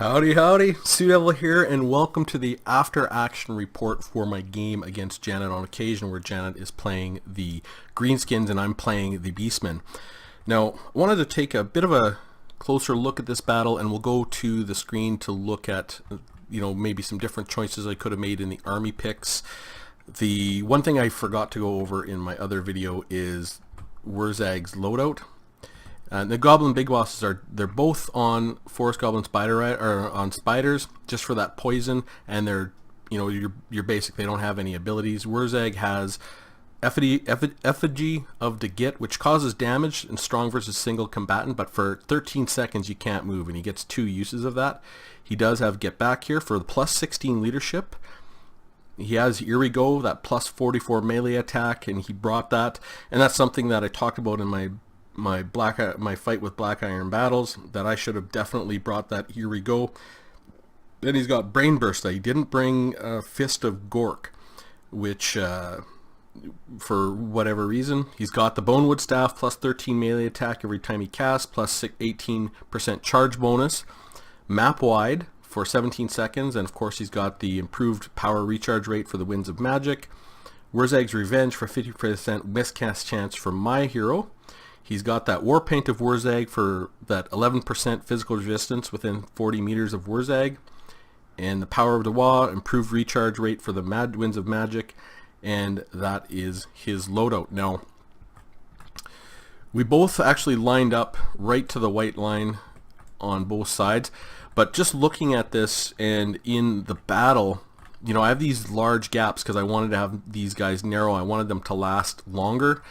Howdy, howdy, Showdow here, and welcome to the after-action report for my game against Janet on occasion, where Janet is playing the Greenskins and I'm playing the Beastmen. Now, I wanted to take a bit of a closer look at this battle, and we'll go to the screen to look at, maybe some different choices I could have made in the army picks. The one thing I forgot to go over in my other video is Wurzag's loadout. The Goblin Big Bosses they're both on Forest Goblin on spiders, just for that poison, and you're basic. They don't have any abilities. Wurzag has Effigy of the Git, which causes damage and strong versus single combatant, but for 13 seconds you can't move, and he gets 2 uses of that. He does have Get Back here for the plus 16 leadership. He has Here We Go, that plus 44 melee attack, and he brought that, and that's something that I talked about in my fight with Black Iron Battles, that I should have definitely brought that Here We Go. Then he's got Brain Burst. He didn't bring Fist of Gork, which for whatever reason. He's got the Bonewood Staff, plus 13 melee attack every time he casts, plus 18% charge bonus, map wide for 17 seconds, and of course he's got the improved power recharge rate for the Winds of Magic. Wurzag's Revenge for 50% miscast chance for my hero. He's got that War Paint of Wurzag for that 11% physical resistance within 40 meters of Wurzag. And the Power of the Wa, improved recharge rate for the Winds of Magic. And that is his loadout. Now, we both actually lined up right to the white line on both sides. But just looking at this and in the battle, I have these large gaps because I wanted to have these guys narrow. I wanted them to last longer.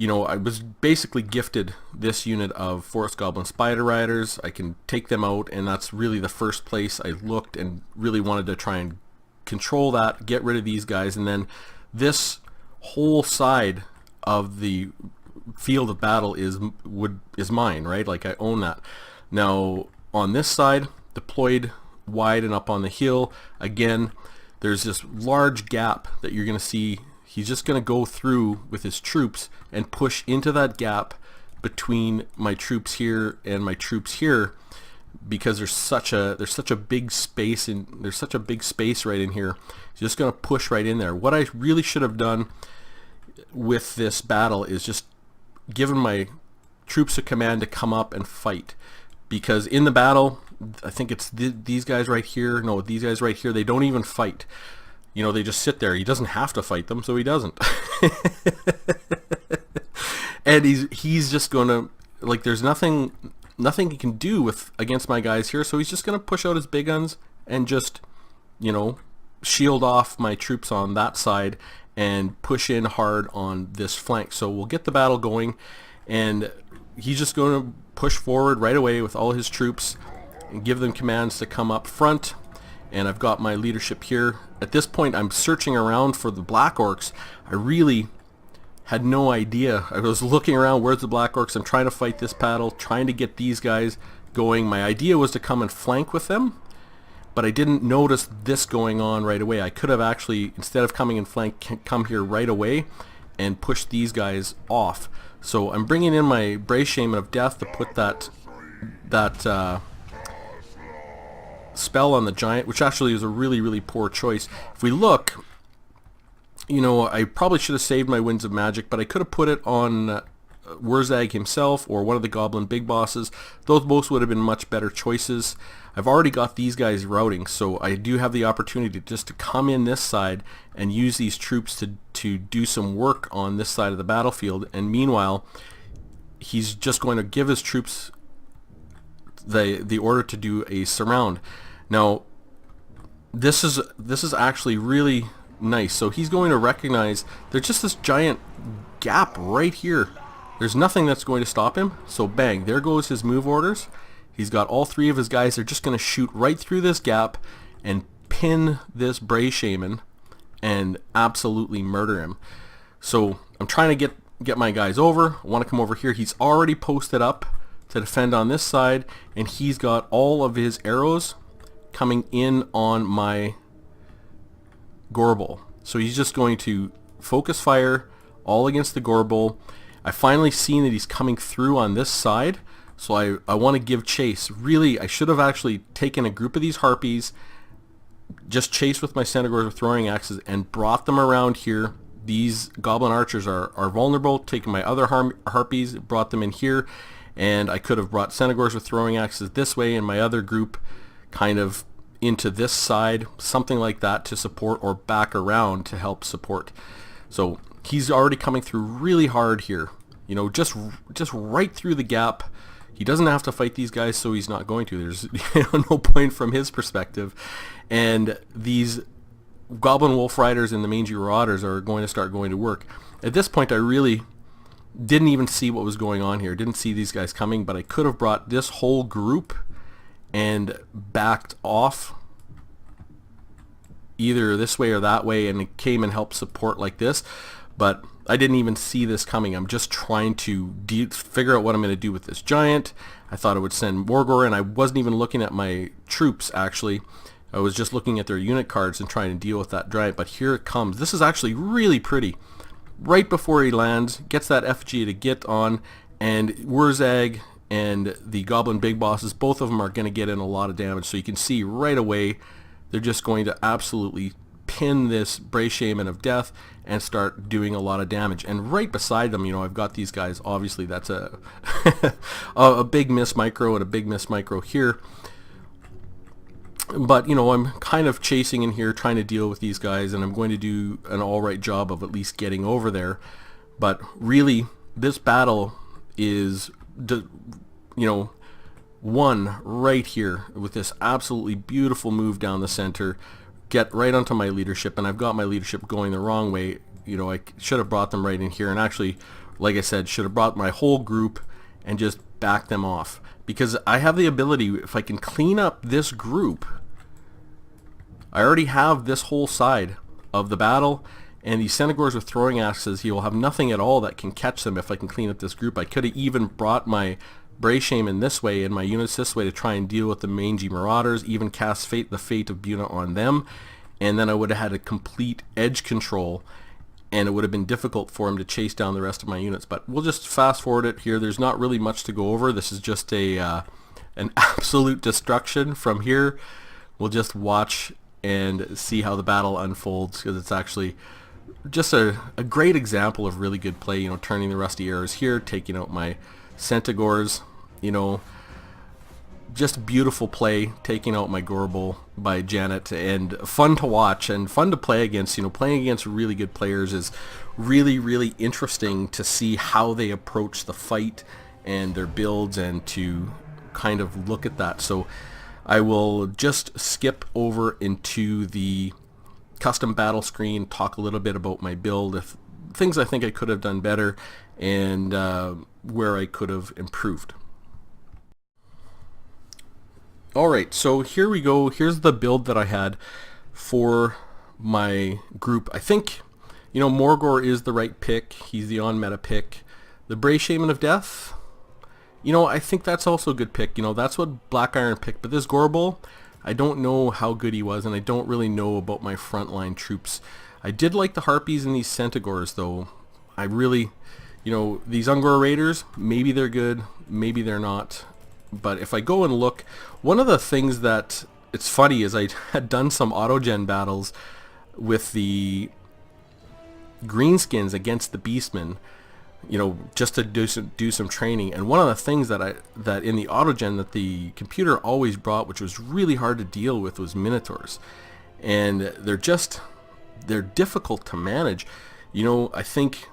I was basically gifted this unit of Forest Goblin Spider Riders. I can take them out, and that's really the first place I looked and really wanted to try and control that, get rid of these guys, and then this whole side of the field of battle is mine, right? Like, I own that. Now, on this side, deployed wide and up on the hill, again, there's this large gap that you're going to see. He's just going to go through with his troops and push into that gap between my troops here and my troops here, because there's such a big space right in here. He's just going to push right in there. What I really should have done with this battle is just given my troops a command to come up and fight, because in the battle, I think it's these guys right here. No, these guys right here. They don't even fight. They just sit there. He doesn't have to fight them, so he doesn't. And he's just going to, like, there's nothing he can do against my guys here, so he's just going to push out his big guns and just, shield off my troops on that side and push in hard on this flank. So we'll get the battle going, and he's just going to push forward right away with all his troops and give them commands to come up front. And I've got my leadership here. At this point, I'm searching around for the Black Orcs. I really had no idea. I was looking around, where's the Black Orcs? I'm trying to fight this battle, trying to get these guys going. My idea was to come and flank with them, but I didn't notice this going on right away. I could have actually, instead of coming and flank, come here right away and push these guys off. So I'm bringing in my Brave Shaman of Death to put that spell on the giant, which actually is a really, really poor choice. If we look, I probably should have saved my Winds of Magic, but I could have put it on Wurzag himself or one of the Goblin Big Bosses. Those both would have been much better choices. I've already got these guys routing, so I do have the opportunity just to come in this side and use these troops to do some work on this side of the battlefield. And meanwhile, he's just going to give his troops the order to do a surround. Now, this is actually really nice. So he's going to recognize there's just this giant gap right here. There's nothing that's going to stop him. So bang, there goes his move orders. He's got all 3 of his guys. They're just going to shoot right through this gap and pin this Brave Shaman and absolutely murder him. So I'm trying to get my guys over. I want to come over here. He's already posted up to defend on this side, and he's got all of his arrows coming in on my Gorbel. So he's just going to focus fire all against the Gorbel. I finally seen that he's coming through on this side, So I want to give chase. Really, I should have actually taken a group of these harpies, just chased with my Centaurs with throwing axes, and brought them around here. These goblin archers are vulnerable. Taking my other harpies, brought them in here, and I could have brought Centaurs with throwing axes this way, and my other group kind of into this side, something like that to support, or back around to help support. So he's already coming through really hard here. You know, just right through the gap. He doesn't have to fight these guys, so he's not going to. There's no point from his perspective. And these Goblin Wolf Riders and the Mangy Marauders are going to start going to work. At this point, I really didn't even see what was going on here. Didn't see these guys coming, but I could have brought this whole group and backed off either this way or that way, and it came and helped support like this. But I didn't even see this coming. I'm just trying to figure out what I'm going to do with this giant. I thought it would send Morgor, and I wasn't even looking at my troops, actually. I was just looking at their unit cards and trying to deal with that giant. But here it comes. This is actually really pretty. Right before he lands, gets that FG to get on, and Wurzag and the Goblin Big Bosses, both of them are going to get in a lot of damage. So you can see right away they're just going to absolutely pin this Bray Shaman of Death and start doing a lot of damage. And right beside them, you know, I've got these guys. Obviously, that's a a big miss micro and a big miss micro here. But, you know, I'm kind of chasing in here, trying to deal with these guys, and I'm going to do an alright job of at least getting over there. But really, this battle is, you know, won right here with this absolutely beautiful move down the center. Get right onto my leadership, and I've got my leadership going the wrong way. You know, I should have brought them right in here, and actually, like I said, should have brought my whole group and just backed them off. Because I have the ability, if I can clean up this group, I already have this whole side of the battle, and these Centaurs with throwing axes, he will have nothing at all that can catch them if I can clean up this group. I could have even brought my Bray Shaman this way and my units this way to try and deal with the Mangy Marauders, even cast the Fate of Buna on them, and then I would have had a complete edge control, and it would have been difficult for him to chase down the rest of my units. But we'll just fast forward it here. There's not really much to go over. This is just an absolute destruction from here. We'll just watch and see how the battle unfolds, because it's actually just a great example of really good play. You know, turning the rusty arrows here, taking out my Centaurs, you know, just beautiful play, taking out my Gorbel by Janet, and fun to watch and fun to play against. You know, playing against really good players is really, really interesting to see how they approach the fight and their builds, and to kind of look at that. So I will just skip over into the custom battle screen, talk a little bit about my build, if things I think I could have done better, and where I could have improved. Alright, so here we go. Here's the build that I had for my group. I think, you know, Morgor is the right pick. He's the on-meta pick. The Bray Shaman of Death, you know, I think that's also a good pick. You know, that's what Black Iron picked. But this Gorbel, I don't know how good he was, and I don't really know about my frontline troops. I did like the Harpies and these Centaurs, though. I really, you know, these Ungor Raiders, maybe they're good, maybe they're not. But if I go and look, one of the things that, it's funny, is I had done some autogen battles with the Greenskins against the Beastmen, you know, just to do some training. And one of the things that in the autogen that the computer always brought, which was really hard to deal with, was Minotaurs. And they're difficult to manage. You know, I think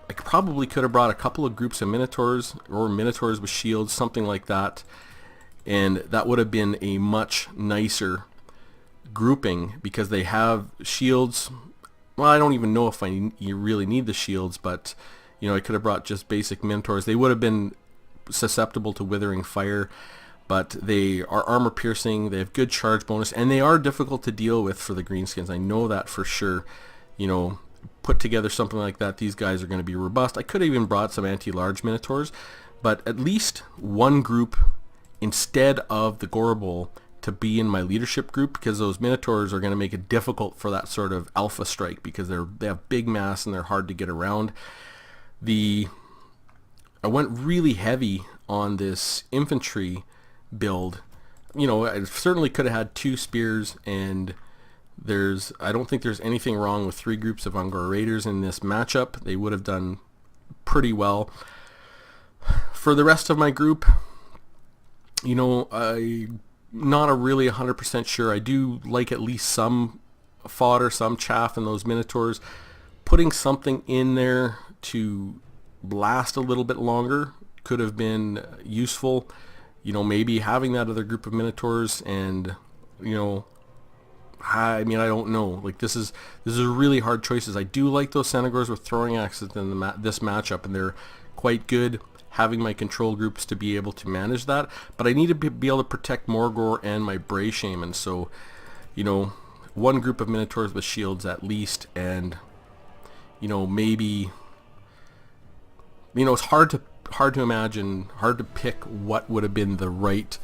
I probably could have brought a couple of groups of Minotaurs, or Minotaurs with shields, something like that, and that would have been a much nicer grouping, because they have shields. Well, I don't even know if you really need the shields, but you know, I could have brought just basic Minotaurs. They would have been susceptible to Withering Fire, but they are armor piercing, they have good charge bonus, and they are difficult to deal with for the Greenskins. I know that for sure. You know, put together something like that, these guys are going to be robust. I could have even brought some anti-large Minotaurs, but at least one group instead of the Gorbel to be in my leadership group, because those Minotaurs are going to make it difficult for that sort of alpha strike, because they have big mass and they're hard to get around. The I went really heavy on this infantry build. I certainly could have had 2 spears, and I don't think there's anything wrong with 3 groups of Ungor Raiders in this matchup. They would have done pretty well. For the rest of my group, I'm not really 100% sure. I do like at least some fodder, some chaff in those Minotaurs. Putting something in there to last a little bit longer could have been useful. Maybe having that other group of Minotaurs, and I don't know. Like, this is really hard choices. I do like those Senegors with throwing axes in this matchup, and they're quite good, having my control groups to be able to manage that. But I need to be able to protect Morgor and my Bray Shaman. So, one group of Minotaurs with shields at least, and maybe it's hard to imagine, hard to pick what would have been the right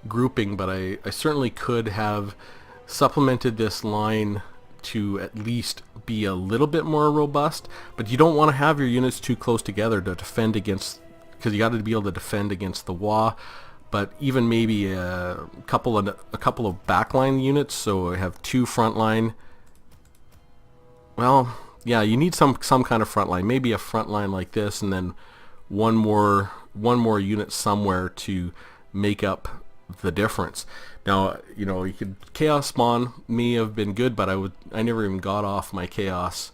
grouping, but I certainly could have supplemented this line to at least be a little bit more robust. But you don't want to have your units too close together to defend against, because you got to be able to defend against the Wa. But even maybe a couple of backline units, so I have 2 frontline. Well, yeah, you need some kind of front line, maybe a front line like this, and then one more unit somewhere to make up the difference. Now, you could Chaos Spawn may have been good, but I never even got off my Chaos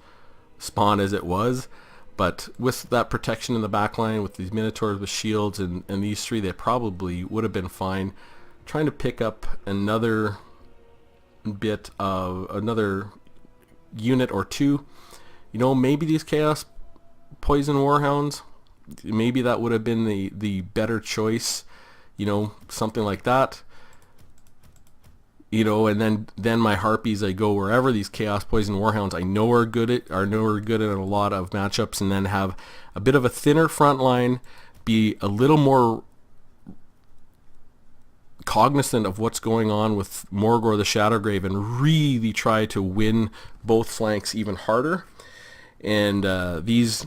Spawn as it was. But with that protection in the back line, with these Minotaurs with shields and these 3, they probably would have been fine. Trying to pick up another unit or 2. Maybe these Chaos Poison Warhounds, maybe that would have been the better choice. Something like that. And then my Harpies, I go wherever. These Chaos Poison Warhounds I know are good in a lot of matchups, and then have a bit of a thinner front line, be a little more cognizant of what's going on with Morgor the Shadowgrave, and really try to win both flanks even harder. And these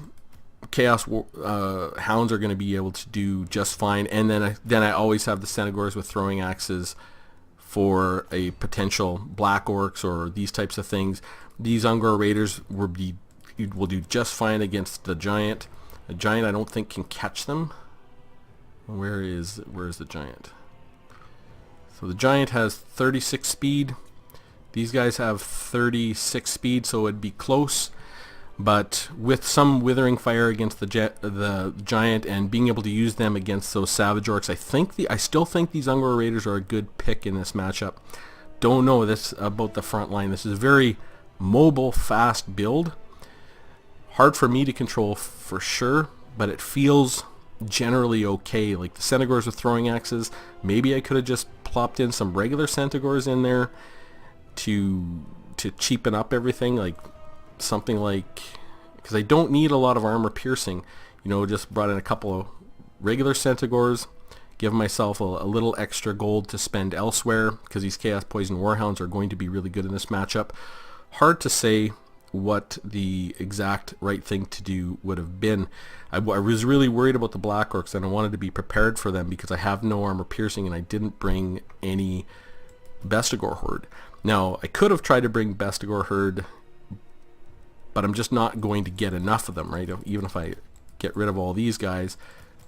Chaos Hounds are going to be able to do just fine. And then I always have the Senegors with throwing axes for a potential Black Orcs or these types of things. These Ungor Raiders will do just fine against the Giant. The Giant, I don't think, can catch them. Where is the Giant? So the Giant has 36 speed. These guys have 36 speed, so it'd be close. But with some Withering Fire against the Giant, and being able to use them against those Savage Orcs, I still think these Ungor Raiders are a good pick in this matchup. Don't know this about the front line. This is a very mobile, fast build. Hard for me to control for sure, but it feels generally okay. Like the Senegors with throwing axes, maybe I could have just plopped in some regular Senegors in there to cheapen up everything, like something like, because I don't need a lot of armor piercing, just brought in a couple of regular Senegors, give myself a little extra gold to spend elsewhere, because these Chaos Poison Warhounds are going to be really good in this matchup. Hard to say what the exact right thing to do would have been. I was really worried about the Black Orcs, and I wanted to be prepared for them because I have no armor piercing and I didn't bring any Bestigor Horde. Now, I could have tried to bring Bestigor Horde, but I'm just not going to get enough of them, right? Even if I get rid of all these guys,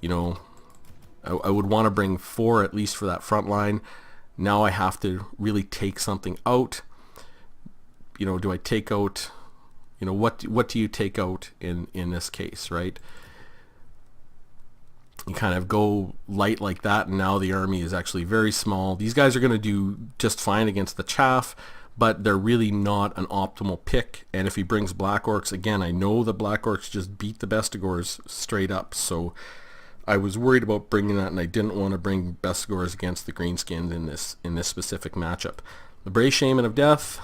I would want to bring 4 at least for that front line. Now I have to really take something out. Do I take out, what do you take out in this case, right? You kind of go light like that, and now the army is actually very small. These guys are going to do just fine against the chaff, but they're really not an optimal pick. And if he brings Black Orcs, again, I know the Black Orcs just beat the Bestigors straight up, so I was worried about bringing that, and I didn't want to bring Bestigors against the Greenskins in this specific matchup. The Bray Shaman of Death,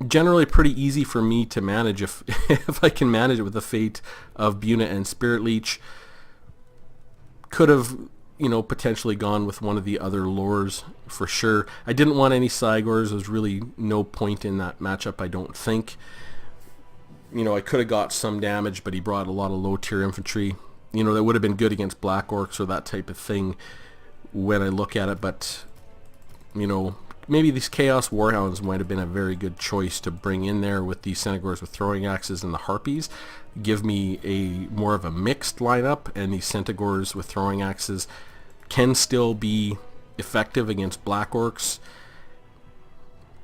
generally pretty easy for me to manage if if I can manage it with the fate of Buna and Spirit Leech. Could have, potentially gone with one of the other lores for sure. I didn't want any Cygors. There's really no point in that matchup, I don't think. I could have got some damage, but he brought a lot of low tier infantry. that would have been good against Black Orcs or that type of thing when I look at it. But maybe these Chaos Warhounds might have been a very good choice to bring in there with these Centaurs with throwing axes and the Harpies. Give me a more of a mixed lineup, and these Centaurs with throwing axes can still be effective against Black Orcs.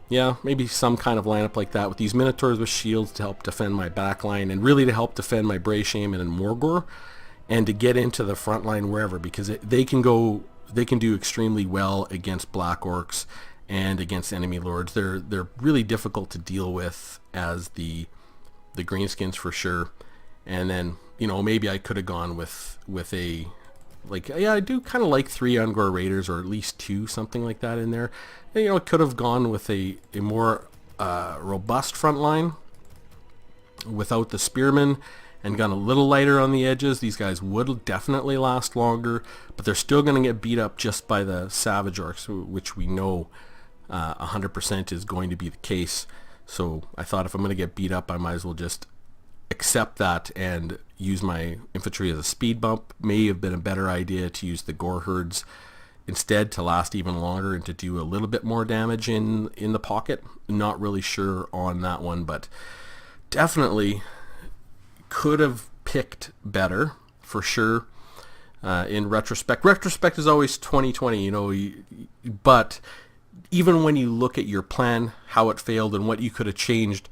Yeah, maybe some kind of lineup like that with these Minotaurs with shields to help defend my backline, and really to help defend my Bray Shaman and Morgor, and to get into the front line wherever, because they can do extremely well against Black Orcs and against enemy lords. They're really difficult to deal with as the greenskins for sure. And then maybe I could have gone with a, like, yeah, I do kind of like 3 Ungor Raiders, or at least 2, something like that in there. And, could have gone with a more robust front line without the Spearmen, and gone a little lighter on the edges. These guys would definitely last longer, but they're still going to get beat up just by the Savage Orcs, which we know 100% is going to be the case. So I thought if I'm going to get beat up, I might as well just accept that and use my infantry as a speed bump. May have been a better idea to use the Gore Herds instead to last even longer and to do a little bit more damage in the pocket. Not really sure on that one, but definitely could have picked better for sure. In retrospect is always 2020, but even when you look at your plan, how it failed and what you could have changed,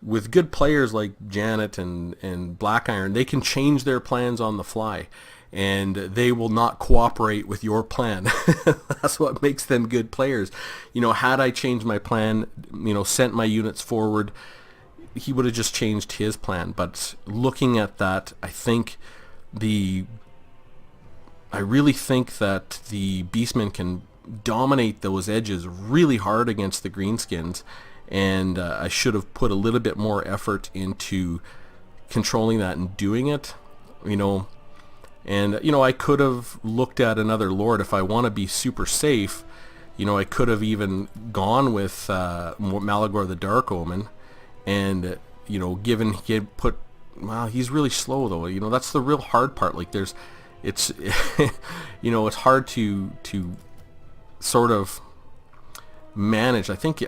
with good players like Janet and Black Iron, they can change their plans on the fly, and they will not cooperate with your plan. That's what makes them good players. Had I changed my plan, sent my units forward, he would have just changed his plan. But looking at that, I really think that the Beastmen can dominate those edges really hard against the greenskins, and I should have put a little bit more effort into controlling that and doing it, and I could have looked at another lord if I want to be super safe. I could have even gone with Malagor the Dark Omen, and given he had put, well, he's really slow though, that's the real hard part. Like it's it's hard to sort of manage. I think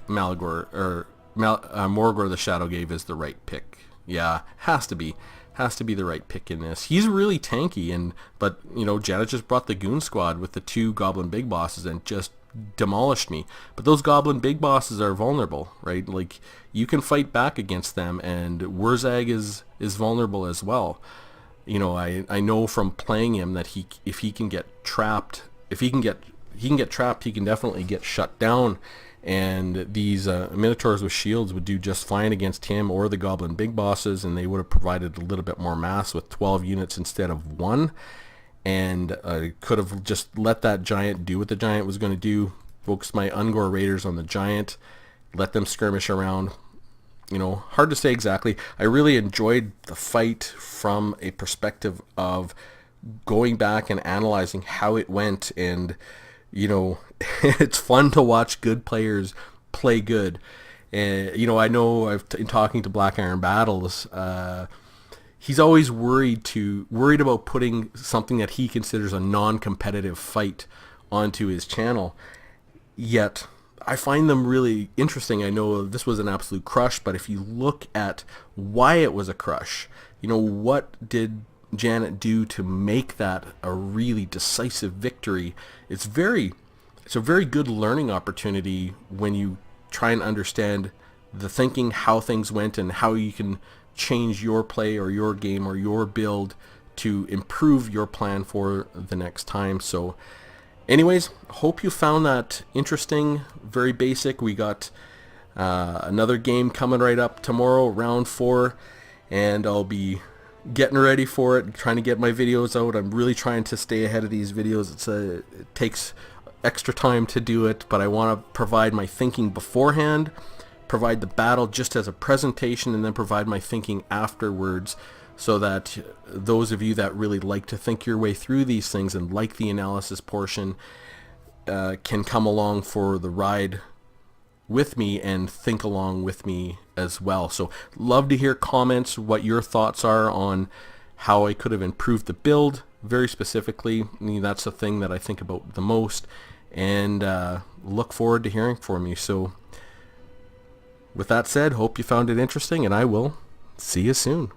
Malagor or Morgor the Shadowgave is the right pick. Yeah, has to be the right pick in this. He's really tanky, but Janet just brought the Goon Squad with the 2 Goblin Big Bosses and just demolished me. But those Goblin Big Bosses are vulnerable, right? Like, you can fight back against them, and Wurzag is vulnerable as well. I know from playing him that if he can get trapped, he can definitely get shut down, and these Minotaurs with shields would do just fine against him or the Goblin Big Bosses, and they would have provided a little bit more mass with 12 units instead of 1, and could have just let that giant do what the giant was going to do, focus my Ungor Raiders on the giant, let them skirmish around. Hard to say exactly. I really enjoyed the fight from a perspective of going back and analyzing how it went, and it's fun to watch good players play good. And I know in talking to Black Iron Battles, he's always worried about putting something that he considers a non-competitive fight onto his channel. Yet I find them really interesting. I know this was an absolute crush, but if you look at why it was a crush, what did Janet do to make that a really decisive victory? It's a very good learning opportunity when you try and understand the thinking, how things went, and how you can change your play or your game or your build to improve your plan for the next time. So anyways, hope you found that interesting. Very basic. We got another game coming right up tomorrow, round 4, and I'll be getting ready for it, trying to get my videos out. I'm really trying to stay ahead of these videos. It takes extra time to do it, but I want to provide my thinking beforehand, provide the battle just as a presentation, and then provide my thinking afterwards, so that those of you that really like to think your way through these things and like the analysis portion can come along for the ride with me and think along with me as well. So love to hear comments, what your thoughts are on how I could have improved the build very specifically. I mean, that's the thing that I think about the most, and look forward to hearing from you. So with that said, hope you found it interesting, and I will see you soon.